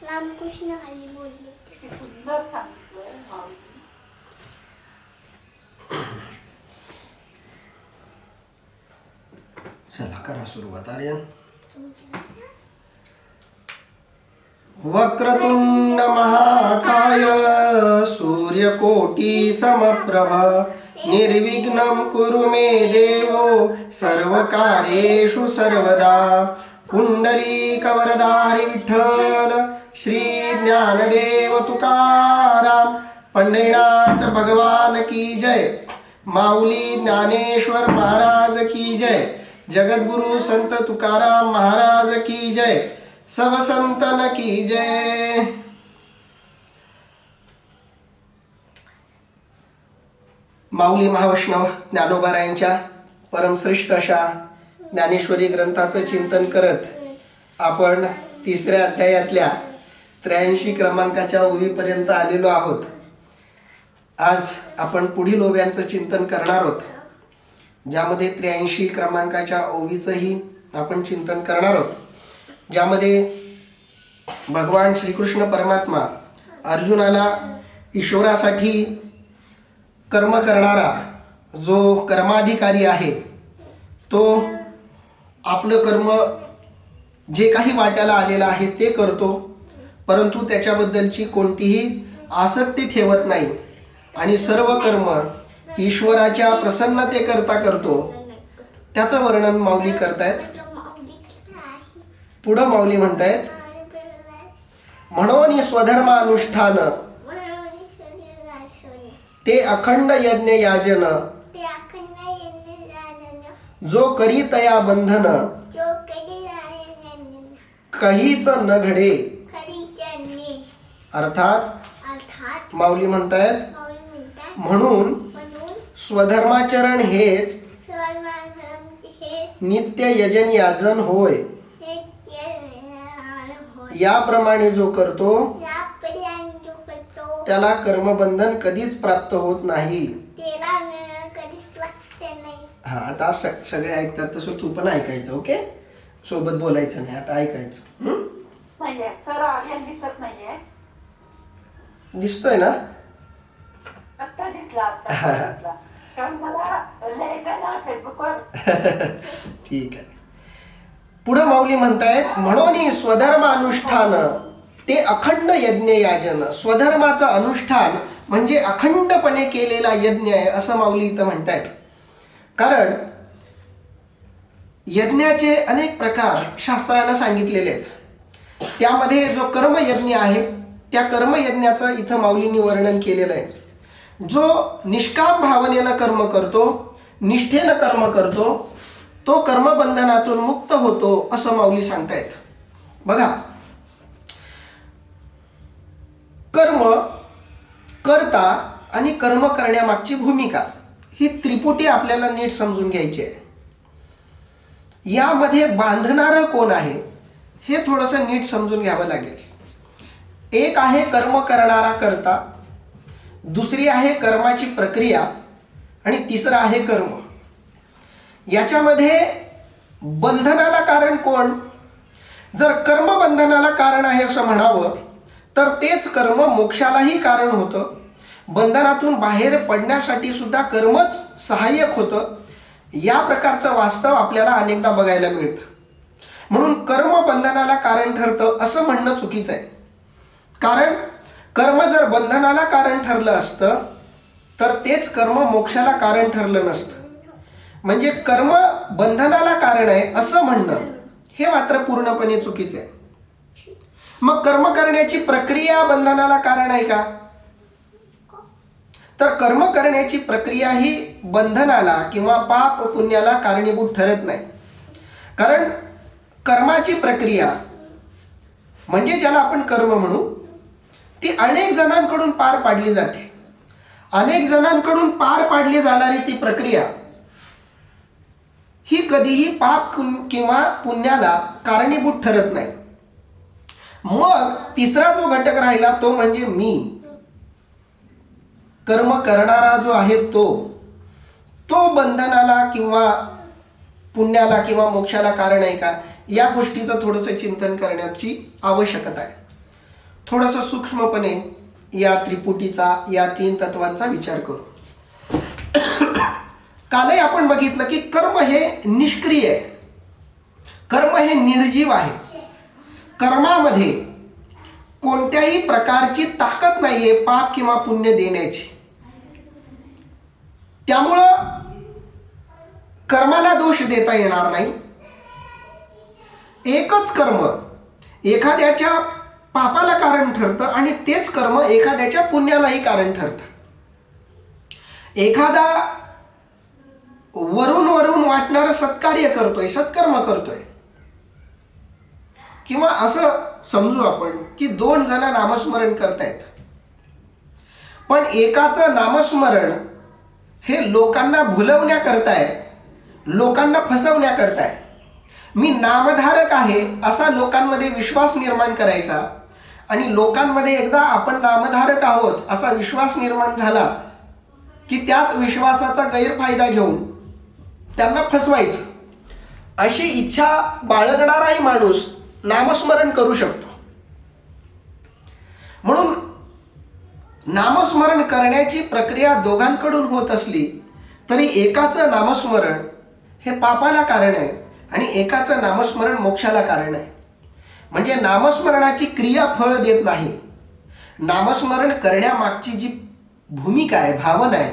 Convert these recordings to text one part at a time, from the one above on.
रामकृष्ण हरी बोलले. किती सुंदर सांगितलं माऊली. चला करा सुरुवात. आर्यन. वक्रतुंड महाकाय सूर्यकोटी समप्रभ निर्विघ्नं कुरु मे देवो सर्वकार्येषु सर्वदा. पुंडलीकवरदारी विठ्ठल श्री ज्ञानदेव तुकाराम पंढरीनाथ भगवान की जय. माऊली ज्ञानेश्वर महाराज की जय. जगद्गुरु संत तुकाराम महाराज की जय. सब संतन की जय. माऊली महावैष्णव ज्ञानोबारायांच्या परमश्रेष्ठ अशा ज्ञानेश्वरी ग्रंथाचं चिंतन करत आपण 3ऱ्या अध्यायातल्या 83 क्रमांकाच्या ओवीपर्यंत आलेलो आहोत. आज आपण पुढील ओव्यांचं चिंतन करणार आहोत, ज्यामध्ये 83 क्रमांकाच्या ओवीचंही आपण चिंतन करणार आहोत, ज्यामध्ये भगवान श्रीकृष्ण परमात्मा अर्जुनाला ईश्वरासाठी कर्म करणारा जो कर्माधिकारी आहे तो आपलं कर्म जे काही वाट्याला आलेलं आहे ते करतो, परंतु त्याच्याबद्दलची कोणतीही आसक्ती ठेवत नाही आणि सर्व कर्म ईश्वराच्या प्रसन्नतेकरता करतो. त्याचं वर्णन माऊली करतायत. पुढं माऊली म्हणतायत, म्हणून स्वधर्मानुष्ठान ते अखंड यज्ञ याजन जो करी तया बंधन काहीच न घडे. अर्थात माऊली म्हणतायत म्हणून स्वधर्माचरण हेच नित्य यजन याजन होय. याप्रमाणे जो करतो त्याला कर्मबंधन कधीच प्राप्त होत नाही. हा आता सगळे ऐकतात तसं तू पण ऐकायचं. ओके, सोबत बोलायचं नाही, आता ऐकायचं. नाहीये सर, आर्यन दिसत नाहीये. दिसतोय ना? आत्ता दिसला. कारण मला लिहायचं ना फेसबुकवर. ठीक आहे. पुढे माऊली म्हणतायत, म्हणून स्वधर्मानुष्ठान ते अखंड यज्ञ याजन. स्वधर्माचं अनुष्ठान म्हणजे अखंडपणे केलेला यज्ञ आहे असं माऊली इथं म्हणतायत. कारण यज्ञाचे अनेक प्रकार शास्त्रानं सांगितलेले आहेत. त्यामध्ये जो कर्मयज्ञ आहे त्या कर्मयज्ञाचं इथं माऊलींनी वर्णन केलेलं आहे. जो निष्काम भावनेनं कर्म करतो, निष्ठेनं कर्म करतो, तो कर्मबंधनातून मुक्त होतो असं माऊली सांगतायत. बघा, कर्म, कर्ता आणि कर्म करण्यामागची भूमिका ही त्रिपुटी आपल्याला नीट समजून घ्यायची आहे. यामध्ये बांधणारं कोण आहे हे थोडंसं नीट समजून घ्यावं लागेल. एक आहे कर्म करणारा कर्ता, दुसरी आहे कर्माची प्रक्रिया आणि तिसरं आहे कर्म. याच्यामध्ये बंधनाला कारण कोण? जर कर्म बंधनाला कारण आहे असं म्हणावं तर तेच कर्म मोक्षालाही कारण होतं. बंधनातून बाहेर पडण्यासाठी सुद्धा कर्मच सहाय्यक होतं. या प्रकारचं वास्तव आपल्याला अनेकदा बघायला मिळतं. म्हणून कर्म बंधनाला कारण ठरतं असं म्हणणं चुकीचं आहे. कारण कर्म जर बंधनाला कारण ठरलं असतं तर तेच कर्म मोक्षाला कारण ठरलं नसतं. म्हणजे कर्म बंधनाला कारण आहे असं म्हणणं हे मात्र पूर्णपणे चुकीचं आहे. मग कर्म करण्याची प्रक्रिया बंधनाला कारण आहे का? तर कर्म करण्याची प्रक्रिया ही बंधनाला किंवा पाप पुण्याला कारणीभूत ठरत नाही. कारण कर्माची प्रक्रिया म्हणजे ज्याला आपण कर्म म्हणू ती अनेक जणांकडून पार पाडली जाते. अनेक जणांकडून पार पाडली जाणारी ती प्रक्रिया ही कधीही पाप किंवा पुण्याला कारणीभूत ठरत नाही. मग तिसरा जो घटक राहिला तो म्हणजे मी. कर्म करणारा जो आहे तो बंधनाला किंवा पुण्याला किंवा मोक्षाला कारण आहे का, या गोष्टीचं थोडंसं चिंतन करण्याची आवश्यकता आहे. थोडंसं सूक्ष्मपणे या त्रिपुटीचा, या 3 तत्वांचा विचार करू. कालही आपण बघितलं की कर्म हे निष्क्रिय आहे, कर्म हे निर्जीव आहे. कर्मामध्ये कोणत्याही प्रकारची ताकद नाहीये पाप किंवा पुण्य देण्याची. त्यामुळं कर्माला दोष देता येणार नाही. एकच कर्म एखाद्याच्या पापाला कारण ठरतं आणि तेच कर्म एखाद्याच्या पुण्यालाही कारण ठरतं. एखादा वरून वरून वाटणारं सत्कार्य करतोय, सत्कर्म करतोय, किंवा असं समजू आपण की 2 जण नामस्मरण करतायत, पण एकाचं नामस्मरण हे लोकांना भुलवण्याकरता आहे, लोकांना फसवण्याकरता आहे. मी नामधारक आहे असा लोकांमध्ये विश्वास निर्माण करायचा, आणि लोकांमध्ये एकदा आपण नामधारक आहोत असा विश्वास निर्माण झाला की त्याच विश्वासाचा गैरफायदा घेऊन त्यांना फसवायचं. अशी इच्छा बाळगणाराही माणूस नामस्मरण करू शकतो. म्हणून नामस्मरण करण्याची प्रक्रिया दोघांकडून होत असली तरी एकाचं नामस्मरण हे पापाला कारण आहे आणि एकाचं नामस्मरण मोक्षाला कारण आहे. म्हणजे नामस्मरणाची क्रिया फळ देत नाही, नामस्मरण करण्यामागची जी भूमिका आहे, भावना आहे,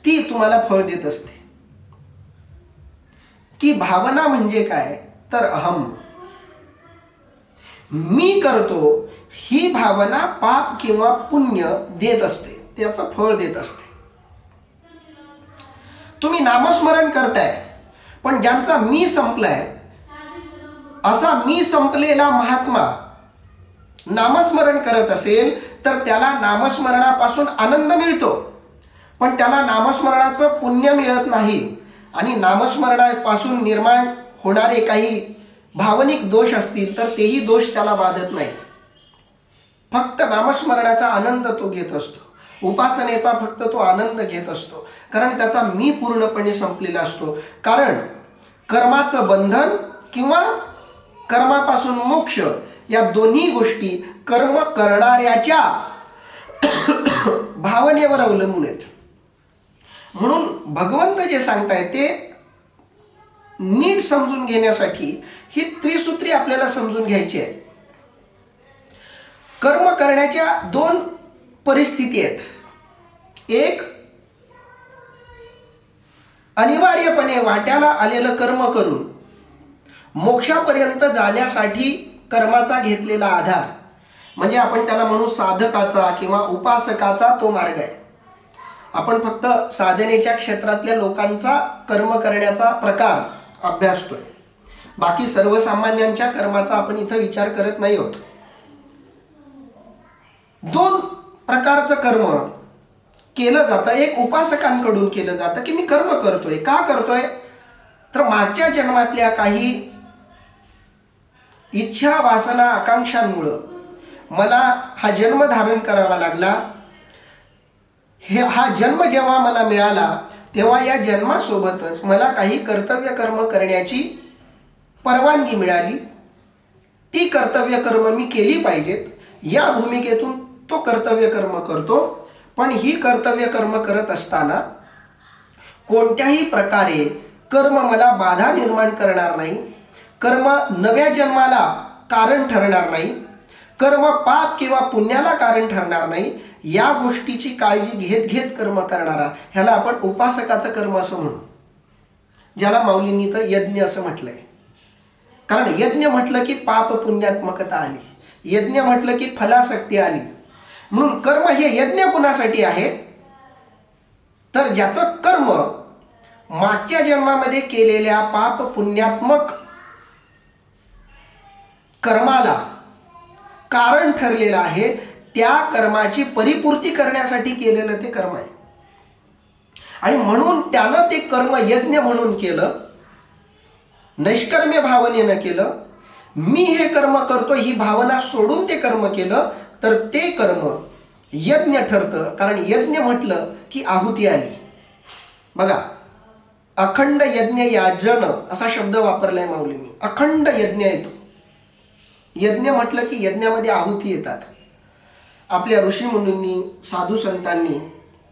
ती तुम्हाला फळ देत असते. ती भावना म्हणजे काय तर अहम, मी करतो, ही भावना पाप किंवा पुण्य देत असते, त्याचं फळ देत असते. तुम्ही नामस्मरण करताय, पण ज्यांचा मी संपलाय असा मी संपलेला महात्मा नामस्मरण करत असेल तर त्याला नामस्मरणापासून आनंद मिळतो, पण त्याला नामस्मरणाचं पुण्य मिळत नाही. आणि नामस्मरणापासून निर्माण होणारे काही भावनिक दोष असतील तर तेही दोष त्याला बाधत नाहीत. फक्त नामस्मरणाचा आनंद तो घेत असतो, उपासनेचा फक्त तो आनंद घेत असतो, कारण त्याचा मी पूर्णपणे संपलेला असतो. कारण कर्माचं बंधन किंवा कर्मापासून मोक्ष या दोन्ही गोष्टी कर्म करणाऱ्याच्या भावनेवर अवलंबून आहेत. म्हणून भगवंत जे सांगतायत ते नीट समजून घेण्यासाठी ही त्रिसूत्री आपल्याला समजून घ्यायची आहे. कर्म करण्याच्या 2 परिस्थिती आहेत. एक, अनिवार्यपणे वाट्याला आलेलं कर्म करून मोक्षापर्यंत जाण्यासाठी कर्माचा घेतलेला आधार, म्हणजे आपण त्याला म्हणू साधकाचा किंवा उपासकाचा तो मार्ग आहे. आपण फक्त साधनेच्या क्षेत्रातल्या लोकांचा कर्म करण्याचा प्रकार अभ्यासतोय, बाकी सर्वसामान्यांच्या कर्माचा आपण इथं विचार करत नाही आहोत. 2 प्रकारचं कर्म केलं जातं. एक उपासकांकडून केलं जातं की मी कर्म करतोय, का करतोय तर मागच्या जन्मातल्या काही इच्छा, वासना, आकांक्षांमुळं मला हा जन्म धारण करावा लागला. हा जन्म जेव्हा मला मिळाला तेव्हा या जन्मासोबतच मला काही कर्तव्य कर्म करण्याची परवानगी मिळाली. ती कर्तव्य कर्म मी केली पाहिजेत या भूमिकेतून तो कर्तव्य कर्म करतो. पण ही कर्तव्य कर्म करत असताना कोणत्याही प्रकारे कर्म मला बाधा निर्माण करणार नाही, कर्म नव्या जन्माला कारण ठरणार नाही, कर्म पाप किंवा पुण्याला कारण ठरणार नाही, या गोष्टीची काळजी घेत घेत कर्म करणारा ह्याला आपण उपासकाचं कर्म असं म्हणू, ज्याला माऊलींनी तर यज्ञ असं म्हटलंय. कारण यज्ञ म्हटलं की पाप पुण्यात्मकता आली, यज्ञ म्हटलं की फलासक्ती आली. म्हणून कर्म हे यज्ञ कुणासाठी आहे तर ज्याचं कर्म मागच्या जन्मामध्ये केलेल्या पाप पुण्यात्मक कर्माला कारण ठरलेलं आहे, त्या कर्माची परिपूर्ती करण्यासाठी केलेलं ते कर्म आहे. आणि म्हणून त्यानं ते कर्म यज्ञ म्हणून केलं, नैष्कर्म्य भावनेनं केलं. मी हे कर्म करतो ही भावना सोडून ते कर्म केलं तर ते कर्म यज्ञ ठरतं. कारण यज्ञ म्हटलं की आहुती आली. बघा, अखंड यज्ञ याजन असा शब्द वापरलाय माऊलींनी. अखंड यज्ञ येतो. यज्ञ म्हटलं की यज्ञामध्ये आहुती येतात. आपल्या ऋषीमुनींनी साधू संतांनी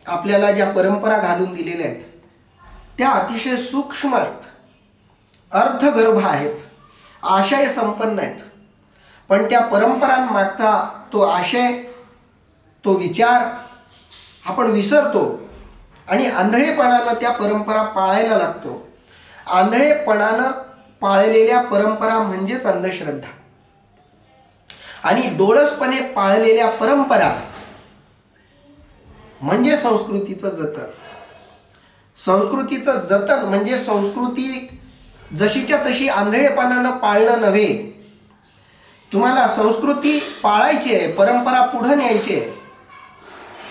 आपल्याला ज्या परंपरा घालून दिलेल्या आहेत त्या अतिशय सूक्ष्म आहेत, अर्थगर्भ आहेत, आशय संपन्न आहेत. पण त्या परंपरांमागचा तो आशय, तो विचार आपण विसरतो आणि आंधळेपणानं त्या परंपरा पाळायला लागतो. आंधळेपणानं पाळलेल्या परंपरा म्हणजेच अंधश्रद्धा आणि डोळसपणे पाळलेल्या परंपरा म्हणजे संस्कृतीचं जतन. संस्कृतीचं जतन म्हणजे संस्कृती जशीच्या तशी आंधळेपणानं पाळणं नव्हे. तुम्हाला संस्कृती पाळायची आहे, परंपरा पुढे न्यायची आहे,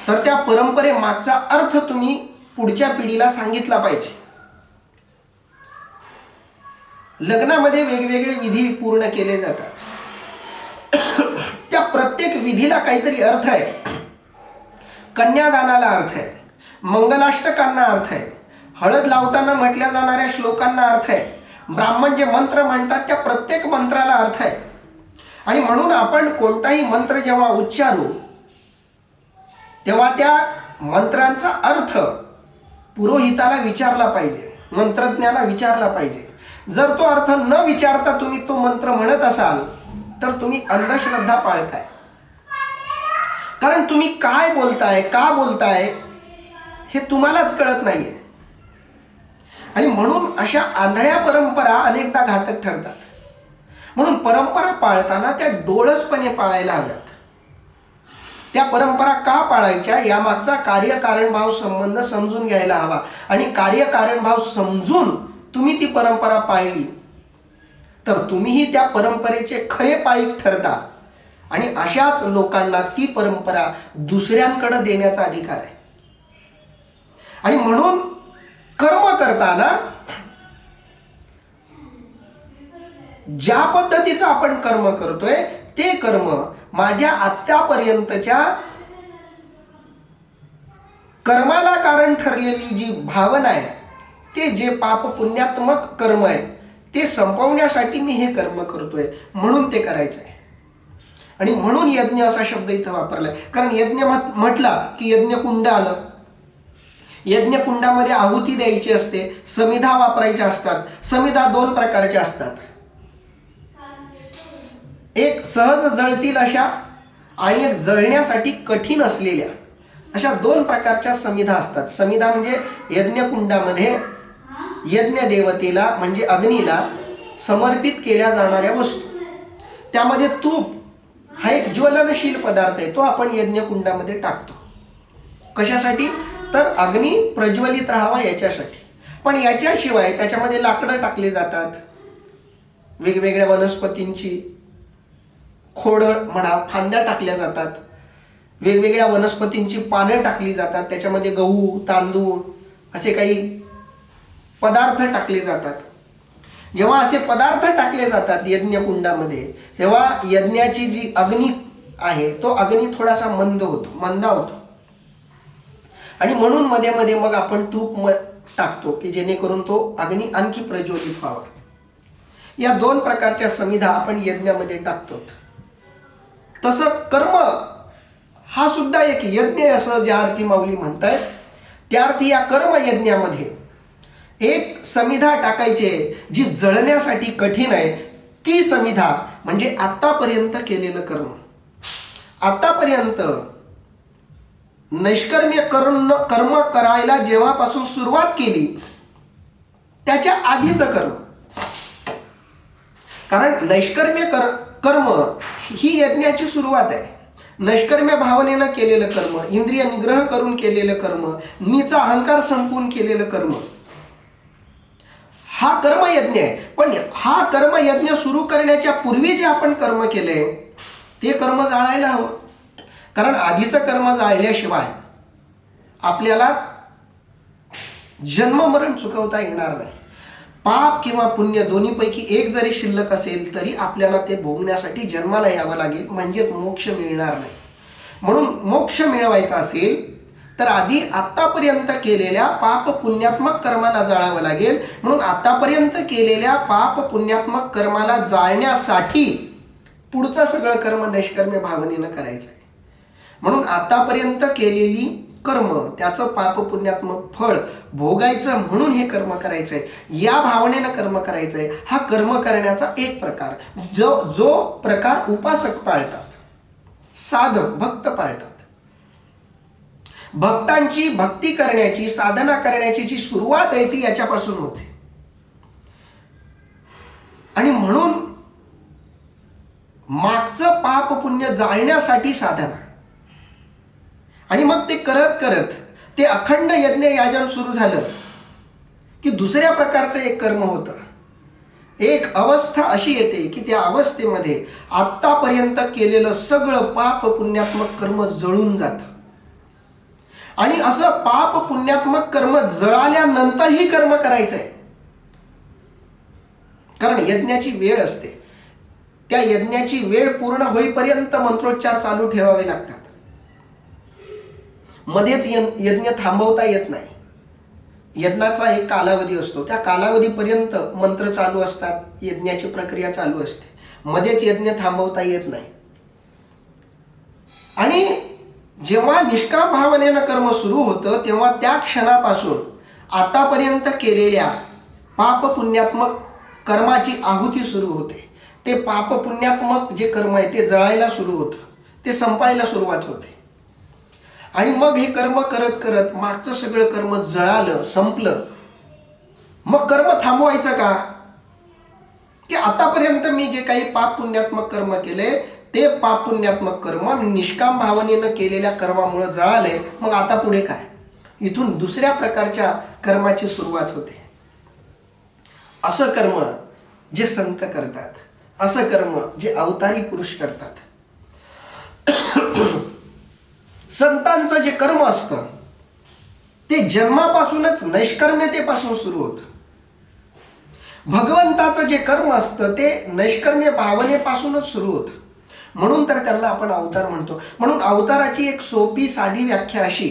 तर त्या परंपरेमागचा अर्थ तुम्ही पुढच्या पिढीला सांगितला पाहिजे. लग्नामध्ये वेगवेगळे विधी पूर्ण केले जातात. त्या प्रत्येक विधीला काहीतरी अर्थ आहे. कन्यादानाला अर्थ आहे, मंगलाष्टकांना अर्थ आहे, हळद लावताना म्हटल्या जाणाऱ्या श्लोकांना अर्थ आहे, ब्राह्मण जे मंत्र म्हणतात त्या प्रत्येक मंत्राला अर्थ आहे. आणि म्हणून आपण कोणताही मंत्र जेव्हा उच्चारू तेव्हा त्या मंत्रांचा अर्थ पुरोहिताला विचारला पाहिजे, मंत्रज्ञाला विचारला पाहिजे. जर तो अर्थ न विचारता तुम्ही तो मंत्र म्हणत असाल तर तुम्ही अंधश्रद्धा पाळताय. कारण तुम्ही काय बोलताय, का बोलताय हे तुम्हालाच कळत नाहीये. आणि म्हणून अशा आंधळ्या परंपरा अनेकदा घातक ठरतात. म्हणून परंपरा पाळताना त्या डोळसपणे पाळायला हव्यात. त्या परंपरा का पाळायच्या यामागचा कार्यकारणभाव संबंध समजून घ्यायला हवा. आणि कार्यकारणभाव समजून तुम्ही ती परंपरा पाळली तर तुम्हीही त्या परंपरेचे खरे पाईक ठरता. आणि अशाच लोकांना ती परंपरा दुसऱ्यांकडे देण्याचा अधिकार आहे. आणि म्हणून कर्म करताना ज्या पद्धतीचं आपण कर्म करतोय ते कर्म माझ्या आत्तापर्यंतच्या कर्माला कारण ठरलेली जी भावना आहे, ते जे पाप पुण्यात्मक कर्म आहे ते संपवण्यासाठी मी हे कर्म करतोय म्हणून ते करायचं आहे. आणि म्हणून यज्ञ असा शब्द इथं वापरलाय. कारण यज्ञ म्हटला की यज्ञकुंड आलं. यज्ञकुंडामध्ये आहुती द्यायची असते, समिधा वापरायच्या असतात. समिधा 2 प्रकारच्या असतात, एक सहज जळतील अशा आणि एक जळण्यासाठी कठीण असलेल्या, अशा 2 प्रकारच्या समिधा असतात. समिधा म्हणजे यज्ञकुंडामध्ये यज्ञ देवतेला म्हणजे अग्नीला समर्पित केल्या जाणाऱ्या वस्तू. त्यामध्ये तूप हा एक ज्वलनशील पदार्थ आहे, तो आपण यज्ञकुंडामध्ये टाकतो. कशासाठी? तर अग्नी प्रज्वलित राहावा याच्यासाठी. पण याच्याशिवाय त्याच्यामध्ये लाकडं टाकले जातात, वेगवेगळ्या वनस्पतींची खोडं म्हणा, फांद्या टाकल्या जातात, वेगवेगळ्या वनस्पतींची पानं टाकली जातात, त्याच्यामध्ये गहू, तांदूळ असे काही पदार्थ टाकले जातात. जेव्हा असे पदार्थ टाकले जातात यज्ञकुंडामध्ये तेव्हा यज्ञाची जी अग्नी आहे तो अग्नी थोडासा मंदा होतो. आणि म्हणून मध्ये मध्ये मग आपण तूप टाकतो की जेणेकरून तो अग्नी आणखी प्रज्वलित व्हावा. या 2 प्रकारच्या समिधा आपण यज्ञामध्ये टाकतो. तसं कर्म हा सुद्धा एक यज्ञ असं ज्या अर्थी माऊली म्हणतायत त्या अर्थी या कर्म यज्ञामध्ये एक समिधा टाकायची जी जळण्यासाठी कठीण आहे. ती समिधा म्हणजे आत्तापर्यंत केलेलं कर्म. आत्तापर्यंत नैष्कर्म्य कर्म करायला जेव्हापासून सुरुवात केली त्याच्या आधीचं कर्म. कारण नैष्कर्म्य कर्म ही यज्ञाची सुरुवात आहे. नैष्कर्म्य भावनेनं केलेलं कर्म, इंद्रिय निग्रह करून केलेलं कर्म, मीचा अहंकार संपवून केलेलं कर्म, हा कर्मयज्ञ आहे. पण हा कर्मयज्ञ सुरू करण्याच्या पूर्वी जे आपण कर्म केले ते कर्म जाळायला हवं. कारण आधीचं कर्म जाळल्याशिवाय आपल्याला जन्ममरण चुकवता येणार नाही. पाप किंवा पुण्य दोन्हीपैकी एक जरी शिल्लक असेल तरी आपल्याला ते भोगण्यासाठी जन्माला यावं लागेल, म्हणजे मोक्ष मिळणार नाही. म्हणून मोक्ष मिळवायचा असेल तर आधी आतापर्यंत केलेल्या पाप पुण्यात्मक कर्माला जाळावं लागेल. म्हणून आतापर्यंत केलेल्या पाप पुण्यात्मक कर्माला जाळण्यासाठी पुढचं सगळं कर्म नैष्कर्म्य भावनेनं करायचं आहे. म्हणून आतापर्यंत केलेली कर्म त्याचं पाप पुण्यात्मक फळ भोगायचं म्हणून हे कर्म करायचंय, या भावनेनं कर्म करायचंय. हा कर्म करण्याचा एक प्रकार. जो प्रकार उपासक पाळतात, साधक भक्त पाळतात. भक्तांची भक्ती करण्याची, साधना करण्याची जी सुरुवात आहे ती याच्यापासून होते. आणि म्हणून मागचं पाप पुण्य जाळण्यासाठी साधना. आणि मग ते करत करत ते अखंड यज्ञ याजन सुरू झालं की दुसऱ्या प्रकारचं एक कर्म होतं. एक अवस्था अशी येते की त्या अवस्थेमध्ये आत्तापर्यंत केलेलं सगळं पाप पुण्यात्मक कर्म जळून जातं. आणि असं पाप पुण्यात्मक कर्म जळाल्यानंतरही कर्म करायचंय. कारण यज्ञाची वेळ असते. त्या यज्ञाची वेळ पूर्ण होईपर्यंत मंत्रोच्चार चालू ठेवावे लागतात. मध्येच यज्ञ थांबवता येत नाही. यज्ञाचा एक कालावधी असतो. त्या कालावधीपर्यंत मंत्र चालू असतात, यज्ञाची प्रक्रिया चालू असते. मध्येच यज्ञ थांबवता येत नाही. आणि जेव्हा निष्काम भावनेनं कर्म सुरू होतं तेव्हा त्या क्षणापासून आतापर्यंत केलेल्या पाप पुण्यात्मक कर्माची आहुती सुरू होते. ते पाप पुण्यात्मक जे कर्म आहे ते जळायला सुरू होतं, ते संपायला सुरुवात होते. आणि मग हे कर्म करत करत मागचं सगळं कर्म जळालं, संपलं. मग कर्म थांबवायचं का? की आतापर्यंत मी जे काही पाप पुण्यात्मक कर्म केले ते पाप पुण्यात्मक कर्म निष्काम भावनेनं केलेल्या कर्मामुळे जळाले. मग आता पुढे काय? इथून दुसऱ्या प्रकारच्या कर्माची सुरुवात होते. असं कर्म जे संत करतात, असं कर्म जे अवतारी पुरुष करतात. संतांचं जे कर्म असतं ते जन्मापासूनच नैष्कर्म्यतेपासून सुरू होतं. भगवंताचं जे कर्म असतं ते नैष्कर्म्य भावनेपासूनच सुरू होतं. म्हणून तर त्यांना आपण अवतार म्हणतो. म्हणून अवताराची एक सोपी साधी व्याख्या अशी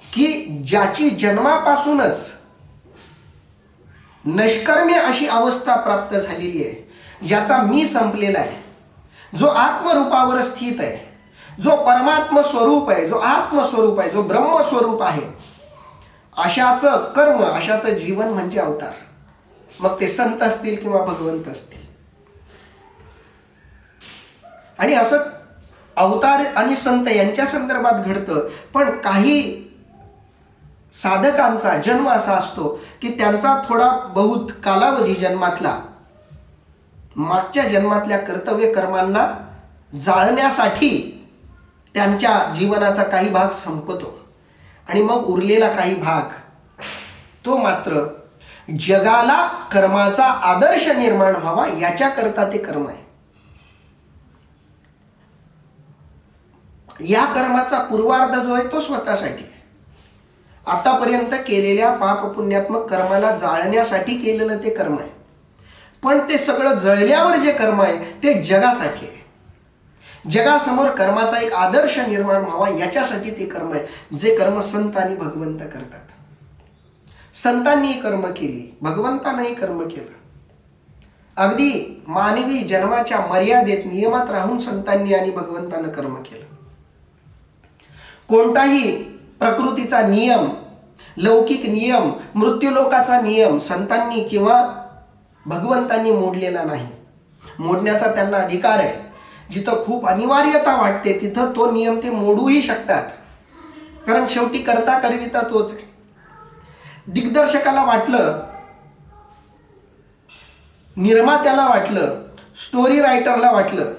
की ज्याची जन्मापासूनच नैष्कर्म्य अशी अवस्था प्राप्त झालेली आहे, ज्याचा मी संपलेला आहे, जो आत्मरूपावर स्थित आहे, जो परमात्म स्वरूप आहे, जो आत्मस्वरूप आहे, जो ब्रह्मस्वरूप आहे, अशाचं कर्म, अशाचं जीवन म्हणजे अवतार. मग ते संत असतील किंवा भगवंत असतील. आणि असं अवतार आणि संत यांच्या संदर्भात घडतं. पण काही साधकांचा जन्म असा असतो की त्यांचा थोडा बहुत कालावधी जन्मातला मागच्या जन्मातल्या कर्तव्य कर्मांना जाळण्यासाठी त्यांच्या जीवनाचा काही भाग संपतो. आणि मग उरलेला काही भाग तो मात्र जगाला कर्माचा आदर्श निर्माण व्हावा याच्याकरता ते कर्म आहे. या कर्माचा पूर्वार्ध जो आहे तो स्वतःसाठी आहे. आतापर्यंत केलेल्या पाप पुण्यात्मक कर्माला जाळण्यासाठी केलेलं ते कर्म आहे. पण ते सगळं जळल्यावर जे कर्म आहे ते जगासाठी आहे. जगासमोर कर्माचा एक आदर्श निर्माण व्हावा याच्यासाठी ते कर्म आहे. जे कर्म संत आणि भगवंत करतात. संतांनी कर्म केली, भगवंतांनी कर्म केलं. अगदी मानवी जन्माच्या मर्यादेत नियमात राहून संतांनी आणि भगवंतानं कर्म केलं. कोणताही प्रकृतीचा नियम, लौकिक नियम, मृत्यूलोकाचा नियम संतांनी किंवा भगवंतांनी मोडलेला नाही. मोडण्याचा त्यांना अधिकार आहे. जिथं खूप अनिवार्यता वाटते तिथं तो नियम ते मोडूही शकतात. कारण शेवटी करता करविता तोच आहे. दिग्दर्शकाला वाटलं, निर्मात्याला वाटलं, स्टोरी रायटरला वाटलं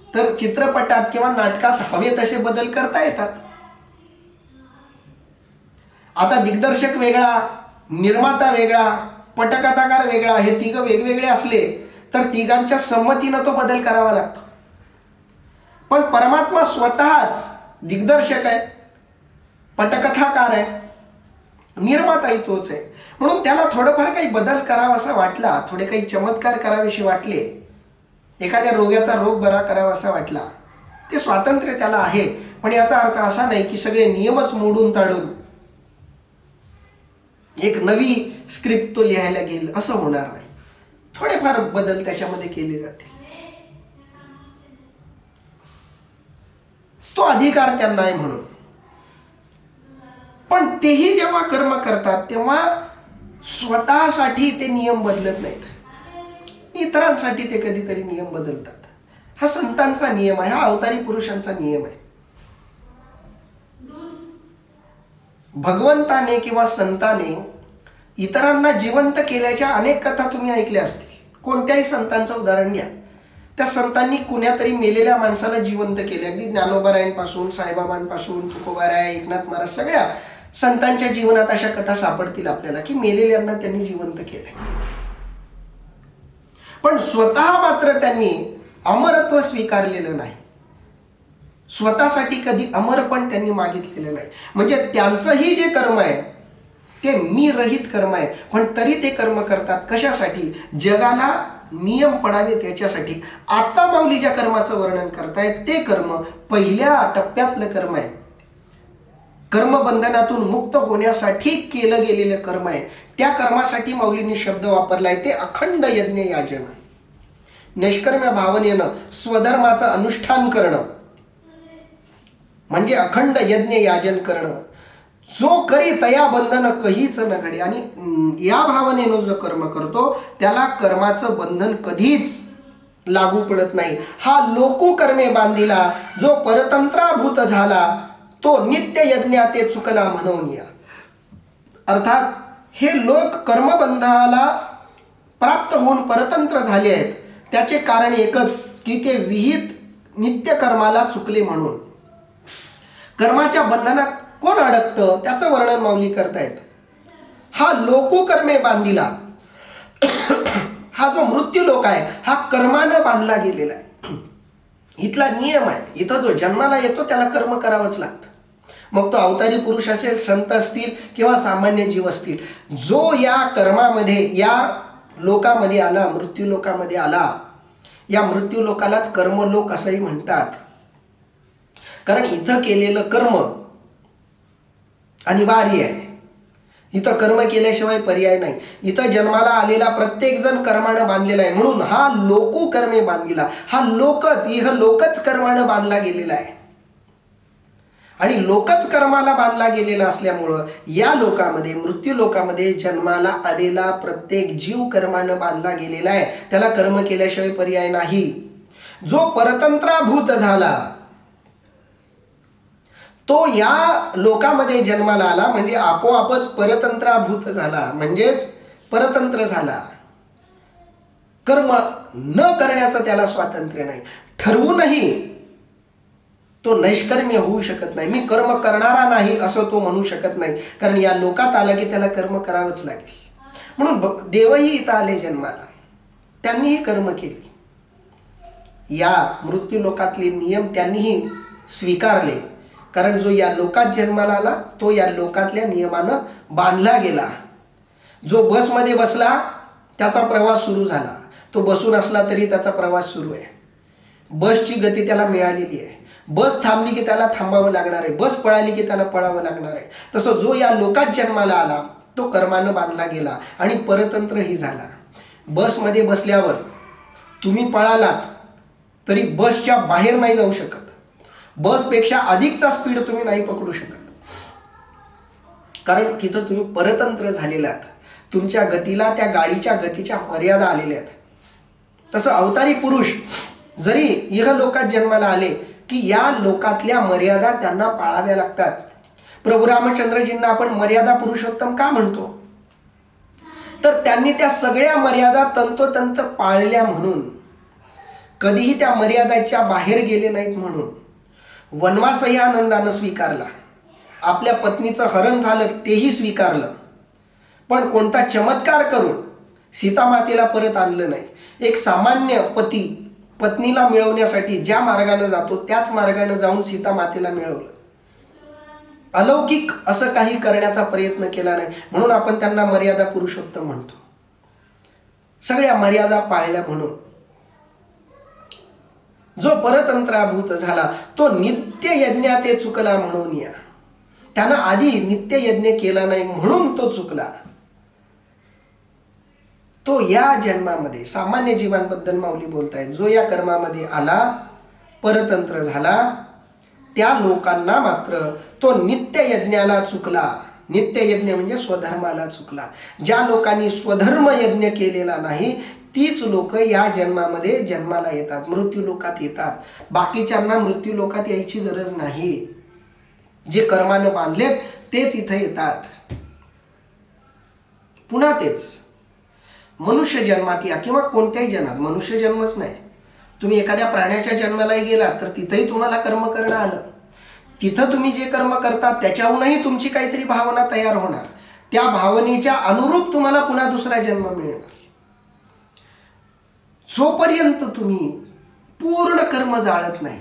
तर चित्रपटात किंवा नाटकात हवे तसे बदल करता येतात. आता दिग्दर्शक वेगळा, निर्माता वेगळा, पटकथाकार वेगळा, हे तिघ वेगवेगळे असले तर तिघांच्या संमतीनं तो बदल करावा लागतो. पण परमात्मा स्वतःच दिग्दर्शक आहे, पटकथाकार आहे, निर्माताही तोच आहे. म्हणून त्याला थोडंफार काही बदल करावासा वाटला, थोडे काही चमत्कार करावेसे वाटले, एखाद्या रोग्याचा रोग बरा करावासा वाटला, ते स्वातंत्र्य त्याला आहे. पण याचा अर्थ असा नाही की सगळे नियमच मोडून ताडून एक नवी स्क्रिप्ट तो लिहायला गेल, असं होणार नाही. थोडेफार बदल त्याच्यामध्ये केले जाते. तो अधिकार त्यांना आहे म्हणून. पण तेही जेव्हा कर्म करतात तेव्हा स्वतःसाठी ते नियम बदलत नाहीत, इतरांसाठी ते कधीतरी नियम बदलतात. हा संतांचा नियम आहे, हा अवतारी पुरुषांचा नियम आहे. भगवंताने किंवा संताने इतरांना जिवंत केल्याच्या अनेक कथा तुम्ही ऐकल्या असतील. कोणत्याही संतांचं उदाहरण घ्या, त्या संतांनी कुण्यातरी मेलेल्या माणसाला जिवंत केले. अगदी ज्ञानोबारायांपासून, साईबाबांपासून, तुकोबाराय, एकनाथ महाराज, सगळ्या संतांच्या जीवनात अशा कथा सापडतील आपल्याला की मेलेल्यांना त्यांनी जिवंत केले. पण स्वतः मात्र त्यांनी अमरत्व स्वीकारलेलं नाही, स्वतःसाठी कधी अमरपण त्यांनी मागितलेलं नाही. म्हणजे त्यांचंही जे कर्म आहे ते मी रहित कर्म आहे, पण तरी ते कर्म करतात. कशासाठी? जगाला नियम पडावेत याच्यासाठी. आता माऊली ज्या कर्माचं वर्णन करतायत ते कर्म पहिल्या टप्प्यातलं कर्म आहे, कर्मबंधनातून मुक्त होण्यासाठी केलं गेलेलं कर्म आहे. त्या कर्मासाठी माऊलींनी शब्द वापरलाय ते अखंड यज्ञ याजन. निष्कर्म्य भावनेनं स्वधर्माचं अनुष्ठान करणं म्हणजे अखंड यज्ञ याजन करणं. जो करी तया बंधन कहीच न घडे. आणि या भावनेनं जो कर्म करतो त्याला कर्माचं बंधन कधीच लागू पडत नाही. हा लोकू कर्मे बांधिला, जो परतंत्राभूत झाला तो नित्य यज्ञा ते चुकला म्हणून या. अर्थात हे लोक कर्मबंधाला प्राप्त होऊन परतंत्र झाले आहेत, त्याचे कारण एकच की ते विहित नित्य कर्माला चुकले म्हणून. कर्माच्या बंधनात कोण अडकतं त्याचं वर्णन माऊली करतायत. हा लोकू कर्मे बांधिला, हा जो मृत्यू लोक आहे हा कर्मानं बांधला गेलेला आहे. इथला नियम आहे, इथं जो जन्माला येतो त्याला कर्म करावंच लागतं. मग तो अवतारी पुरुष असेल, संत असतील किंवा सामान्य जीव असतील. जो या कर्मामध्ये, या लोकामध्ये आला, मृत्यू लोकामध्ये आला, या मृत्यू लोकालाच कर्मलोक असंही म्हणतात. कारण इथं केलेलं कर्म अनिवार्य आहे. इथं कर्म केल्याशिवाय पर्याय नाही. इथं जन्माला आलेला प्रत्येक जण कर्मानं बांधलेला आहे. म्हणून हा लोकू कर्मे बांधिला, हा लोकच, इह लोकच कर्मानं बांधला गेलेला आहे. आणि लोकच कर्माला बांधला गेलेला असल्यामुळं या लोकामध्ये, मृत्यू लोकामध्ये जन्माला आलेला प्रत्येक जीव कर्मानं बांधला गेलेला आहे. त्याला कर्म केल्याशिवाय पर्याय नाही. जो परतंत्राभूत झाला तो या लोकामध्ये जन्माला आला म्हणजे आपोआपच परतंत्राभूत झाला, म्हणजेच परतंत्र झाला. कर्म न करण्याचं त्याला स्वातंत्र्य नाही. ठरवूनही तो नैष्कर्म्य होऊ शकत नाही. मी कर्म करणारा नाही असं तो म्हणू शकत नाही, कारण या लोकात आला की त्याला कर्म करावंच लागेल. म्हणून देवही इथं आले जन्माला, त्यांनीही कर्म केली. या मृत्यू लोकातले नियम त्यांनीही स्वीकारले, कारण जो या लोकात जन्माला आला तो या लोकातल्या नियमानं बांधला गेला. जो बसमध्ये बसला त्याचा प्रवास सुरू झाला, तो बसून असला तरी त्याचा प्रवास सुरू आहे. बसची गती त्याला मिळालेली आहे. बस थांबली की त्याला थांबावं लागणार आहे, बस पळाली की त्याला पळावं लागणार आहे. तसं जो या लोकात जन्माला आला तो कर्मानं बांधला गेला आणि परतंत्रही झाला. बसमध्ये बसल्यावर तुम्ही पळालात तरी बसच्या बाहेर नाही जाऊ शकत. बसपेक्षा अधिकचा स्पीड तुम्ही नाही पकडू शकत, कारण तिथं तुम्ही परतंत्र झालेला आहात. तुमच्या गतीला त्या गाडीच्या गतीच्या मर्यादा आलेल्या आहेत. तसं अवतारी पुरुष जरी इह लोकात जन्माला आले की या लोकातल्या मर्यादा त्यांना पाळाव्या लागतात. प्रभू रामचंद्रजींना आपण मर्यादा पुरुषोत्तम का म्हणतो, तर त्यांनी त्या सगळ्या मर्यादा तंतोतंत पाळल्या म्हणून, कधीही त्या मर्यादाच्या बाहेर गेले नाहीत म्हणून. वनवासही आनंदानं स्वीकारला, आपल्या पत्नीचं हरण झालं तेही स्वीकारलं, पण कोणता चमत्कार करून सीतामातेला परत आणलं नाही. एक सामान्य पती पत्नीला मिळवण्यासाठी ज्या मार्गाने जातो त्याच मार्गाने जाऊन सीतामातेला मिळवलं. अलौकिक असं काही करण्याचा प्रयत्न केला नाही, म्हणून आपण त्यांना मर्यादा पुरुषोत्तम म्हणतो. सगळ्या मर्यादा पाळल्या म्हणून. जो परतंत्राभूत झाला तो नित्य यज्ञाते चुकला म्हणून या. त्यानं आधी नित्य यज्ञ केला नाही म्हणून तो चुकला. तो या जन्मामध्ये, सामान्य जीवांबद्दल माऊली बोलतायत, जो या कर्मामध्ये आला, परतंत्र झाला, त्या लोकांना मात्र तो नित्ययज्ञाला चुकला. नित्ययज्ञ म्हणजे स्वधर्माला चुकला. ज्या लोकांनी स्वधर्म यज्ञ केलेला नाही तीच लोक या जन्मामध्ये जन्माला येतात, मृत्यू लोकात येतात. बाकीच्यांना मृत्यू लोकात यायची गरज नाही. जे कर्मानं बांधलेत तेच इथं येतात. पुन्हा तेच मनुष्य जन्मात या किंवा कोणत्याही जन्मात, मनुष्य जन्मच नाही, तुम्ही एखाद्या प्राण्याच्या जन्मालाही गेलात तर तिथंही तुम्हाला कर्म करणं आलं. तिथं तुम्ही जे कर्म करतात त्याच्याहूनही तुमची काहीतरी भावना तयार होणार. त्या भावनेच्या अनुरूप तुम्हाला पुन्हा दुसरा जन्म मिळणार. जोपर्यंत तुम्ही पूर्ण कर्म जाळत नाही,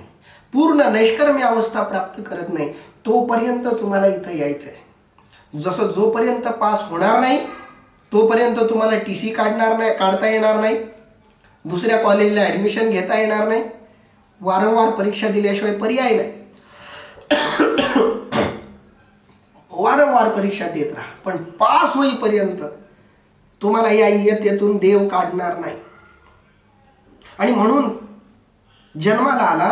पूर्ण नैष्कर्म्य अवस्था प्राप्त करत नाही, तोपर्यंत तुम्हाला इथं यायचंय. जसं जोपर्यंत पास होणार नाही तोपर्यंत तुम्हाला TC काढता येणार नाही, दुसऱ्या कॉलेजला ॲडमिशन घेता येणार नाही, वारंवार परीक्षा दिल्याशिवाय पर्याय नाही. वारंवार परीक्षा देत राहा, पण पास होईपर्यंत तुम्हाला या इयत्तेतून देव काढणार नाही. आणि म्हणून जन्माला आला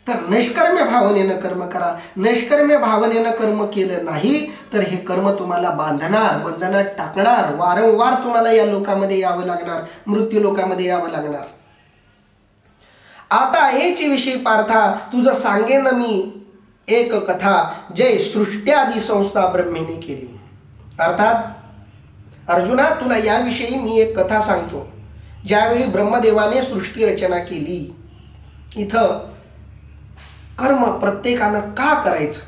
तर निष्कर्म्य भावनेनं कर्म करा. निष्कर्म्य भावनेनं कर्म केलं नाही तर हे कर्म तुम्हाला बांधणार, बंधनात टाकणार. वारंवार तुम्हाला या लोकामध्ये यावं लागणार, मृत्यू लोकामध्ये यावं लागणार. आता याची विषयी पार्था तुझं सांगेन मी एक कथा, जय सृष्ट्यादी संस्था ब्रह्मेने केली. अर्थात अर्जुना, तुला याविषयी मी एक कथा सांगतो. ज्यावेळी ब्रह्मदेवाने सृष्टी रचना केली, इथं कर्म प्रत्येकानं का करायचं,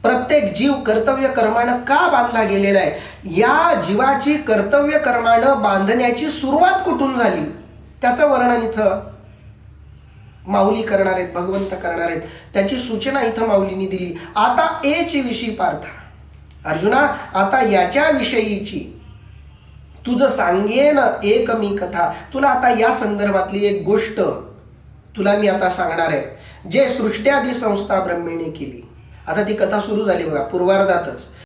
प्रत्येक जीव कर्तव्य कर्मानं का बांधला गेलेला आहे, या जीवाची कर्तव्य कर्मानं बांधण्याची सुरुवात कुठून झाली त्याचं वर्णन इथं माऊली करणार आहेत, भगवंत करणार आहेत. त्याची सूचना इथं माऊलींनी दिली. आता एची विषयी पार्था, अर्जुना आता याच्या विषयीची तुझं सांगेन एक मी कथा. तुला आता या संदर्भातली एक गोष्ट तुला मी आता सांगणार आहे, जे सृष्ट्यादी संस्था ब्रह्मेने केली. आता ती कथा सुरू झाली बघा, पूर्वार्धातच.